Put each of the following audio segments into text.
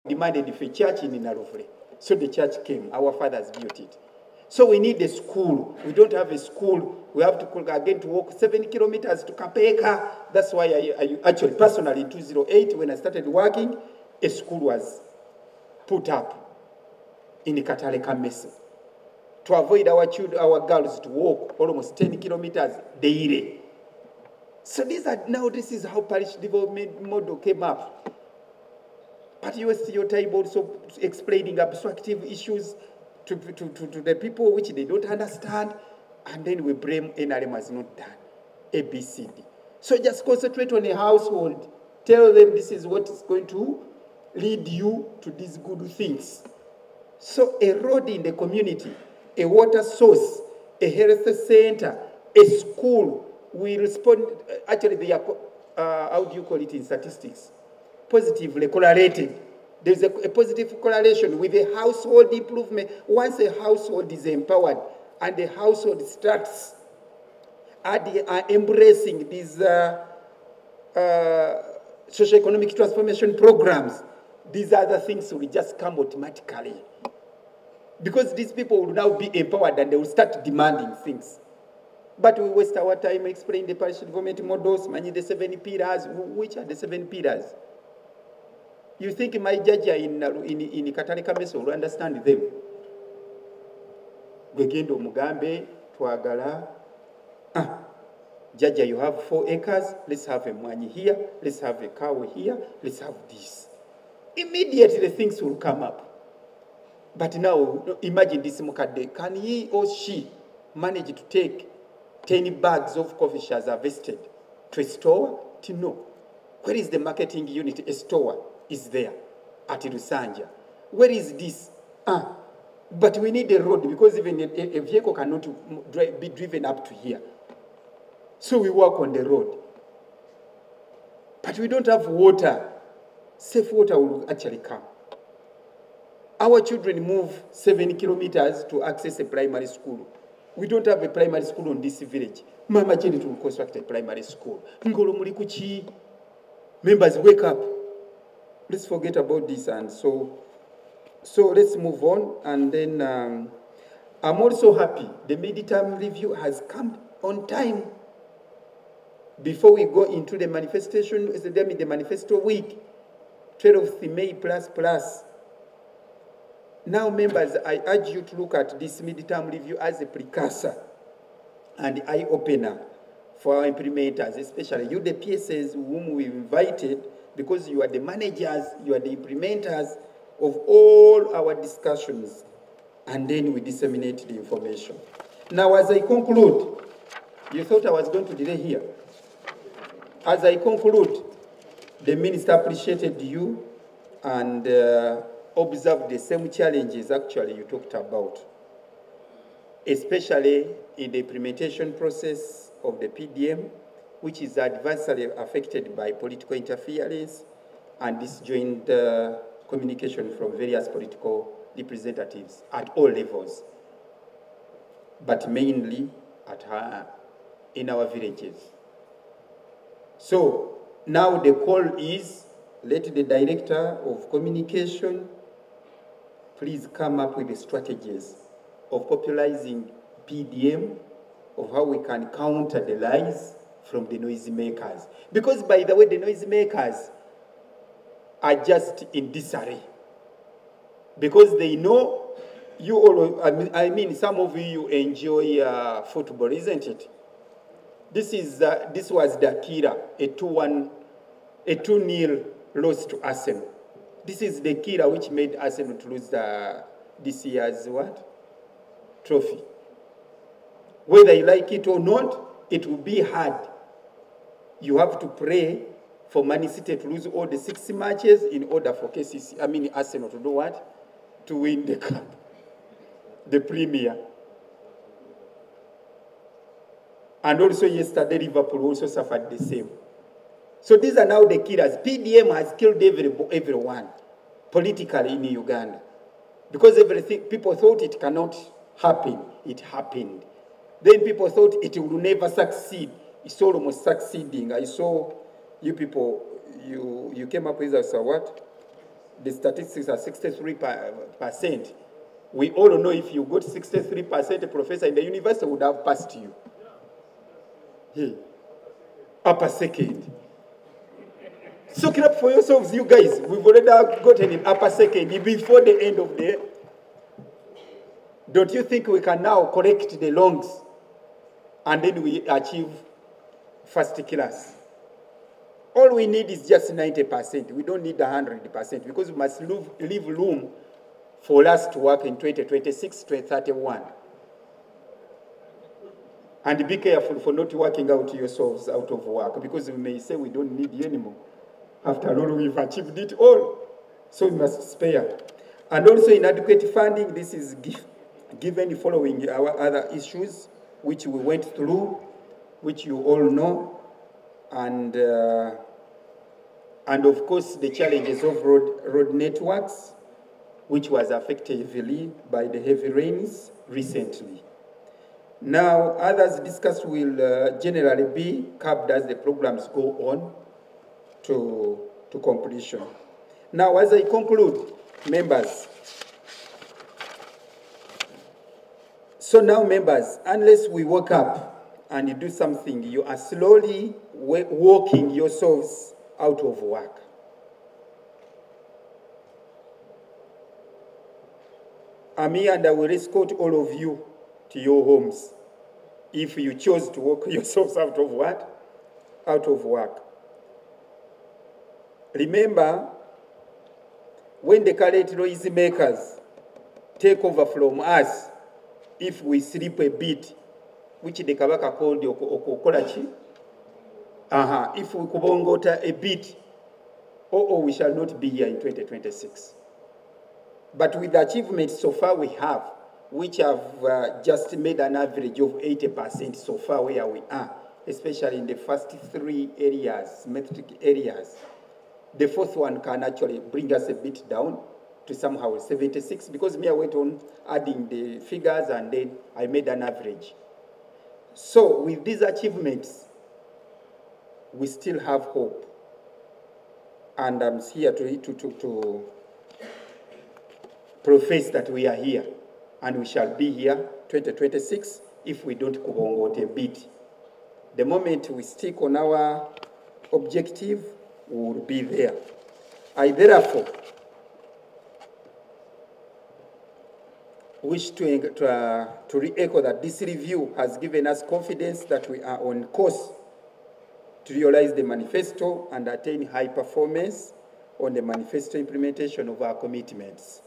demanded for a church in Narufule. So the church came. Our fathers built it. So we need a school. We don't have a school. We have to again to walk 7 kilometers to Kapeka. That's why I actually personally in 2008 when I started working, a school was put up in Katale Kamese to avoid our children, our girls to walk almost 10 kilometers daily. So this is how parish development model came up. But you stereotype also explaining abstractive issues to the people which they don't understand, and then we blame NRM has not done ABCD. So just concentrate on a household. Tell them this is what is going to lead you to these good things. So a road in the community, a water source, a health center, a school will respond. Actually, they are, how do you call it in statistics? Positively correlated. There's a positive correlation with a household improvement. Once a household is empowered and the household starts embracing these socio-economic transformation programs, these other things will just come automatically. Because these people will now be empowered and they will start demanding things. But we waste our time explaining the parish development models, managing the 7 pillars. Which are the 7 pillars? You think my judge in Katale Kamese will understand them? Gwegendo Mugambe, Twagala. Jaja, you have 4 acres. Let's have a mwanyi here. Let's have a cow here. Let's have this. Immediately things will come up. But now, imagine this Mukade. Can he or she manage to take 10 bags of coffee shares harvested to a store? To know. Where is the marketing unit? A store is there at Rusanja. Where is this? But we need a road because even a vehicle cannot be driven up to here. So we work on the road. But we don't have water. Safe water will actually come. Our children move 7 kilometers to access a primary school. We don't have a primary school in this village. Mama Janet will construct a primary school. Ngolo Murikuchi. Members, wake up. Let's forget about this. And so let's move on. And then I'm also happy the midterm review has come on time. Before we go into the manifestation, the manifesto week, 12th May plus. Now, members, I urge you to look at this midterm review as a precursor and eye-opener for our implementers, especially you, the PSAs whom we invited, because you are the managers, you are the implementers of all our discussions, and then we disseminate the information. Now, as I conclude, you thought I was going to delay here. As I conclude, the minister appreciated you and observed the same challenges actually you talked about, especially in the implementation process of the PDM, which is adversely affected by political interference and disjoint communication from various political representatives at all levels, but mainly in our villages. So now the call is, let the director of communication please come up with the strategies of popularizing PDM, of how we can counter the lies from the noisemakers. Because, by the way, the noisemakers are just in disarray. Because they know you all, I mean, some of you enjoy football, isn't it? This was the killer, a 2-0 loss to Arsenal. This is the killer which made Arsenal to lose this year's what? Trophy. Whether you like it or not, it will be hard. You have to pray for Man City to lose all the 6 matches in order for Arsenal to do what? To win the cup, the Premier. And also yesterday, Liverpool also suffered the same. So these are now the killers. PDM has killed everyone politically in Uganda. Because people thought it cannot happen. It happened. Then people thought it will never succeed. It's almost succeeding. I saw you people, you came up with us what? the statistics are 63%. We all know if you got 63%, a professor in the university would have passed you. Hey, upper second. Soak it up for yourselves, you guys. We've already gotten in upper second before the end of the year. Don't you think we can now correct the longs and then we achieve first class? All we need is just 90%. We don't need 100% because we must leave room for us to work in 2026, 2031. And be careful for not working out yourselves out of work because we may say we don't need you anymore. After all, we've achieved it all. So we must spare. And also inadequate funding, this is given following our other issues, which we went through, which you all know. And of course, the challenges of road networks, which was affected heavily by the heavy rains recently. Now, others discussed will generally be capped as the programs go on to completion. Now, as I conclude, members, so now members, unless we wake up and you do something, you are slowly walking yourselves out of work. I'm here and I will escort all of you to your homes if you chose to walk yourselves out of what? Out of work. Remember, when the current noise makers take over from us, if we sleep a bit, which the Kabaka called Okokolachi, if we kubongota a bit, we shall not be here in 2026. But with the achievements so far we have, which have just made an average of 80% so far where we are, especially in the first three areas, metric areas, the fourth one can actually bring us a bit down to somehow 76, because me, I went on adding the figures and then I made an average. So with these achievements, we still have hope. And I'm here to profess that we are here, and we shall be here 2026 if we don't kubongote a bit. The moment we stick on our objective, we will be there. I therefore wish to re-echo that this review has given us confidence that we are on course to realize the manifesto and attain high performance on the manifesto implementation of our commitments.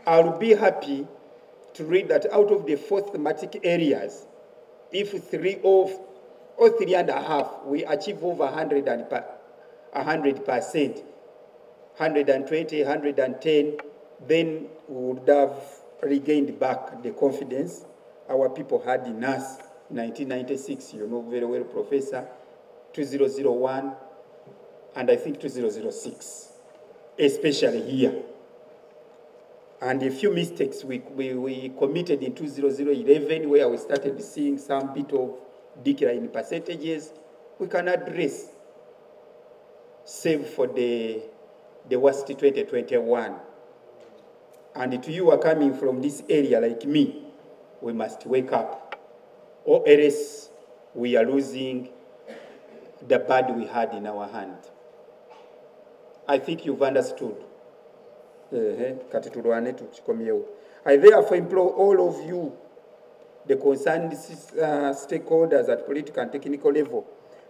I'll be happy to read that out of the 4 thematic areas, if 3 or 3.5, we achieve over 100%, 120, 110, then we would have regained back the confidence our people had in us. 1996, you know very well, Professor, 2001, and I think 2006, especially here. And a few mistakes we committed in 2011, where we started seeing some bit of decline in percentages, we can address, save for the worst 2021. And to you who are coming from this area like me, we must wake up, or else we are losing the bird we had in our hand. I think you've understood. I therefore implore all of you, the concerned stakeholders at political and technical level,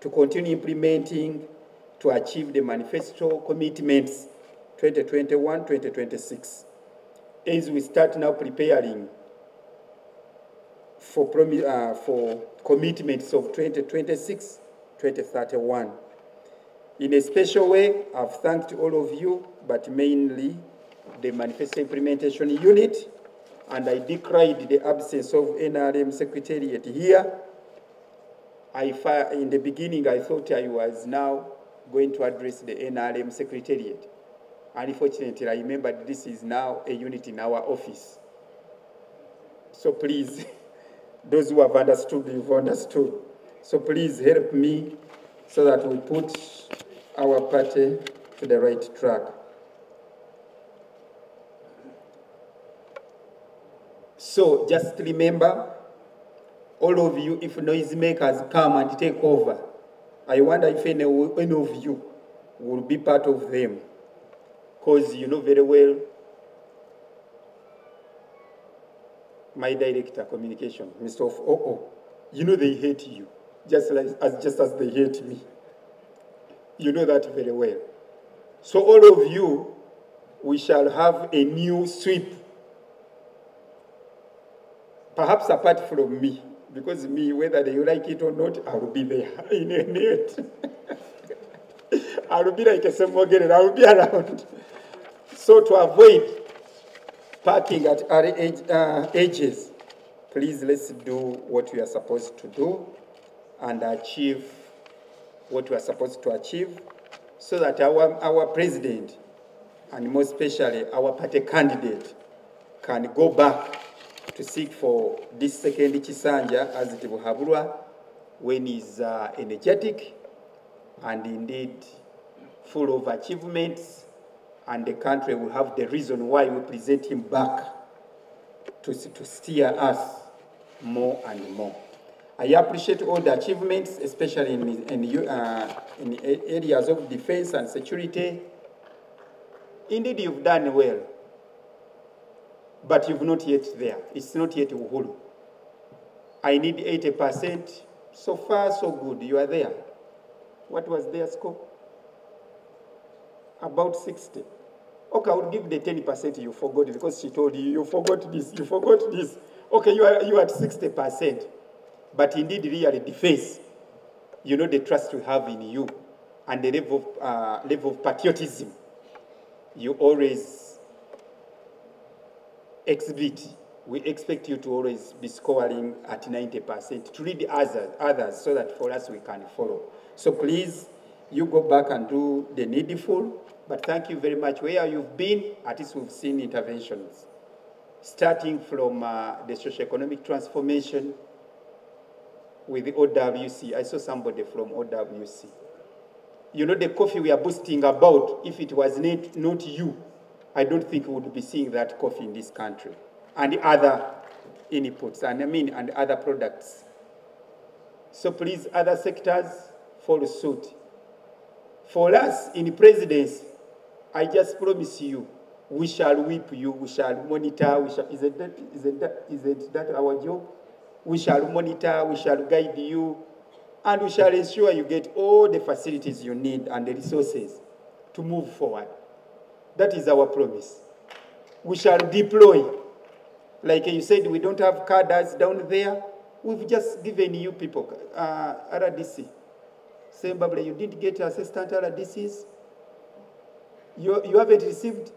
to continue implementing to achieve the manifesto commitments 2021-2026. As we start now preparing for commitments of 2026-2031. In a special way, I've thanked all of you, but mainly the Manifesto Implementation Unit, and I decried the absence of NRM Secretariat here. In the beginning, I thought I was now going to address the NRM Secretariat. Unfortunately, I remembered this is now a unit in our office. So please, those who have understood, you've understood. So please help me so that we put our party to the right track. So just remember, all of you, if noisemakers come and take over, I wonder if any of you will be part of them. Because you know very well, my director, communication, Mr. Oh, you know they hate you, just as they hate me. You know that very well. So all of you, we shall have a new sweep. Perhaps apart from me, because me, whether you like it or not, I will be there in a minute. I will be like a Samogan, I will be around. So to avoid parking at our ages, please let's do what we are supposed to do and achieve what we are supposed to achieve so that our president, and more especially our party candidate, can go back to seek for this second Chisanja as it will have when he's energetic and indeed full of achievements, and the country will have the reason why we present him back to steer us more and more. I appreciate all the achievements, especially in areas of defense and security. Indeed, you've done well, but you've not yet there. It's not yet Uhuru. I need 80%. So far, so good. You are there. What was their scope? About 60. Okay, I would give the 10% you forgot because she told you, you forgot this, you forgot this. Okay, you are at 60%. But indeed, really defense, you know the trust we have in you and the level of patriotism you always exhibit. We expect you to always be scoring at 90%, to lead others so that for us we can follow. So please, you go back and do the needful. But thank you very much. Where you've been, at least we've seen interventions. Starting from the socio-economic transformation with the OWC. I saw somebody from OWC. You know the coffee we are boasting about, if it was not you, I don't think we would be seeing that coffee in this country. And the other inputs, and other products. So please, other sectors, follow suit. For us in the presidency, I just promise you, we shall whip you, we shall monitor, isn't that our job? We shall monitor, we shall guide you, and we shall ensure you get all the facilities you need and the resources to move forward. That is our promise. We shall deploy. Like you said, we don't have cadres down there. We've just given you people, RDC. Zimbabwe, you didn't get assistant RDCs. You haven't received.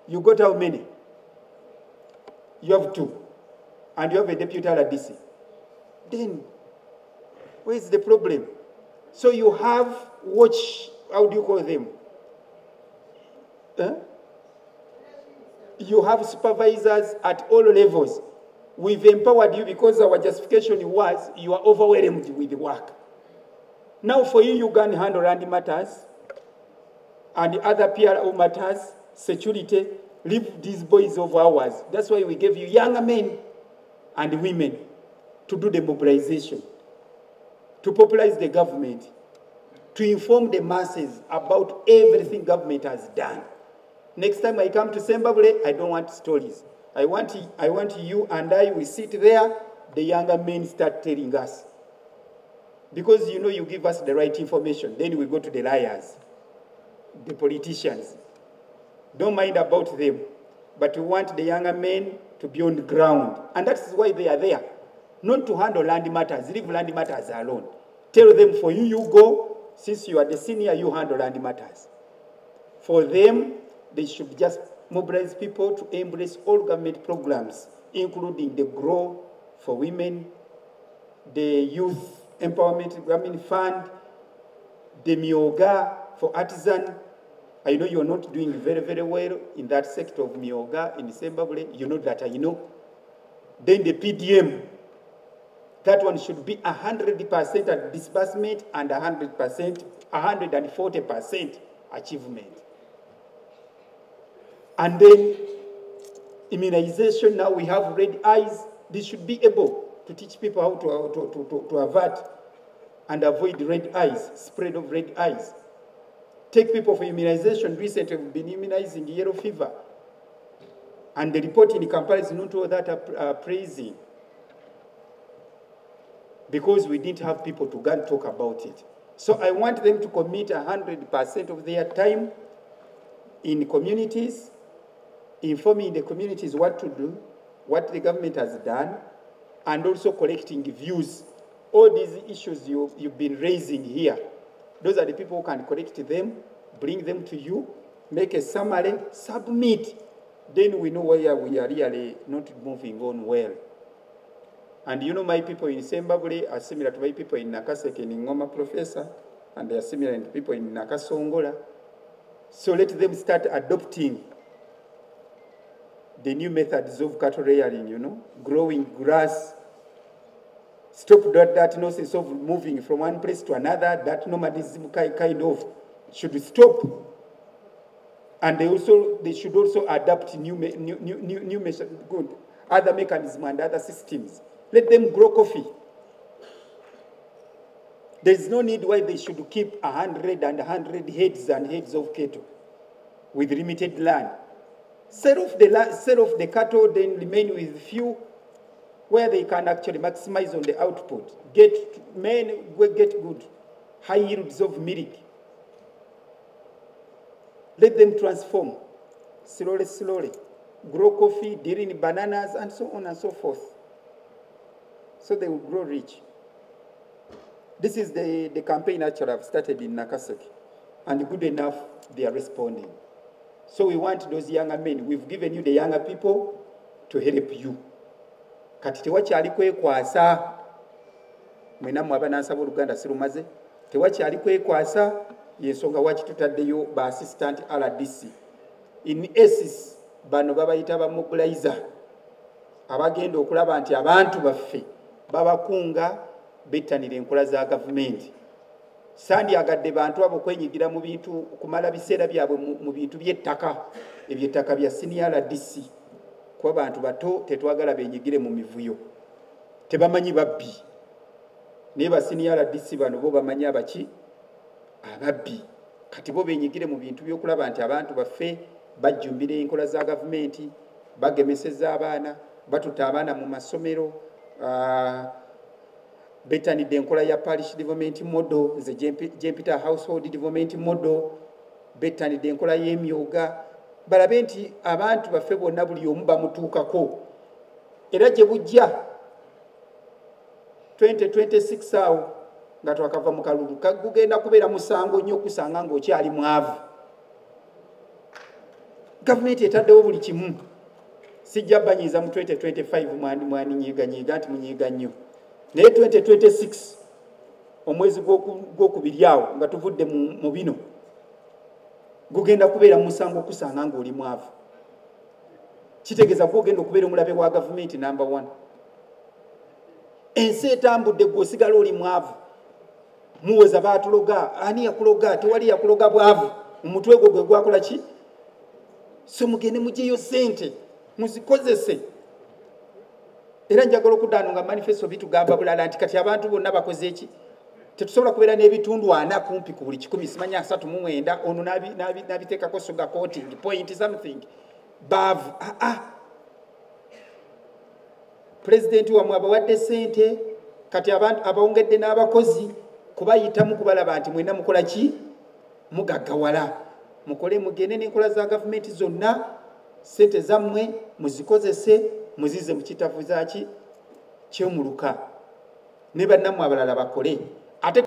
You got how many? You have 2. And you have a deputy RDC. Then, where's the problem? So you have how do you call them? You have supervisors at all levels. We've empowered you because our justification was you are overwhelmed with the work. Now for you can handle land matters and other PRO matters, security, leave these boys of ours. That's why we gave you younger men and women to do the mobilization, to popularize the government, to inform the masses about everything government has done. Next time I come to Zimbabwe, I don't want stories. I want you and I, we sit there, the younger men start telling us. Because you know you give us the right information, then we go to the liars, the politicians. Don't mind about them, but we want the younger men to be on the ground. And that's why they are there. Not to handle land matters, leave land matters alone. Tell them for you go, since you are the senior, you handle land matters. For them, they should just mobilize people to embrace all government programs, including the Grow for Women, the Youth Empowerment Government Fund, the Myoga for Artisan. I know you're not doing very, very well in that sector of Myoga in Zimbabwe. You know that I know. Then the PDM. That one should be 100% at disbursement and 140% achievement. And then Immunization, now we have red eyes. This should be able to teach people how to avert and avoid red eyes, spread of red eyes. Take people for immunization. Recently, we've been immunizing yellow fever. And the report in Kampala is not all that praising, because we didn't have people to go and talk about it. So I want them to commit 100% of their time in communities, informing the communities what to do, what the government has done, and also collecting views. All these issues you've been raising here, those are the people who can collect them, bring them to you, make a summary, submit. Then we know where we are really not moving on well. And you know, my people in Zimbabwe are similar to my people in Nakaseke and Ngoma Professor, and they are similar to people in Nakasongola. So let them start adopting the new methods of cattle rearing, you know, growing grass. Stop that nonsense of moving from one place to another. That nomadism kind of should stop. And they should also adapt new measures, other mechanisms and other systems. Let them grow coffee. There is no need why they should keep 100 heads and heads of cattle with limited land. Sell off the cattle, then remain with few where they can actually maximize on the output. Get good high yields of milk. Let them transform slowly. Grow coffee, deal in bananas, and so on and so forth. So they will grow rich. This is the campaign actually I've started in Nakaseke. And good enough, they are responding. So we want those younger men. We've given you the younger people to help you. Kati tewakyali kwekwasa. Mwena mwabanansa b'Oluganda sirumaze. Tewakyali kwekwasa. Yensonga waki tutaddeyo ba assistant RDC. In ESIS, bano babayita ba mobilizer. Abagenda okulaba nti abantu baffe babakunga bettanira enkola za gavumenti. Sandi agadde bantu abo kwenyigira mu bintu kumala biseera byabwe mu bintu by'ettaka. Ebyettaka bya senior RDC. Kuba bantu bato tetwagala benyigire mu mivuyo. Tebamanyi babbi. Naye ba senior RDC bano bo bamanyi abaki ababbi. Kati bo benyigire mu bintu by'okulaba nti abantu baffe bajjumbira enkola za gavumenti, bagemeseza abaana, batuta abaana mu masomero, bettanidde enkola ya parish development model, ze Jempita household development model, bettanidde enkola y'emyoga, balabe nti abantu baffe bonna buli omu bamutuukako. Era gye bujja 2026 awo nga twakava mu kalulu kagugenda kubeera musango nnyo okusanga ng'okyali mwavu. Gavumenti etaddewo buli kimu. Sijja banyiiza mu 2025 mwaninyiiganyiiga nti munyiiga nnyo. Naye 2026 omwezi gw'okubiri awo nga tuvudde mu bino gugenda kubeera musango okusanga ng'oli mwavu. Kitegeeza gwogenda okubeera omulabe wa gavumenti number 1. Ensi etambudde gw'osigala oli mwavu. Muwoza baatuloga, ani yakuloga, tewali yakuloga bwavu. Omutwe gwo gwe gwakola ki? So mugende mugiyeyo ssente, muzikozese. Era njagala okuddaano nga manifesto bitugamba bulala nti kati abantu bonna bakoze eki? Tetusobola kubeera n'ebitundu 4 kumpi ku buli 100, simanya 39, ono n'abiteekako sugar coating, point something. Baavu, Pulezidenti wamwe abawadde ssente, kati abantu abawongedde n'abakozi kubayitamu kubalaba nti mwena mukola ki? Mugaggawala. Mukole mugende n'enkola za gavumenti zonna, ssente zammwe muzikozese, muzize mu kitavu zaaki ky'omuluka. Ne bannammwe abalala bakole. Ate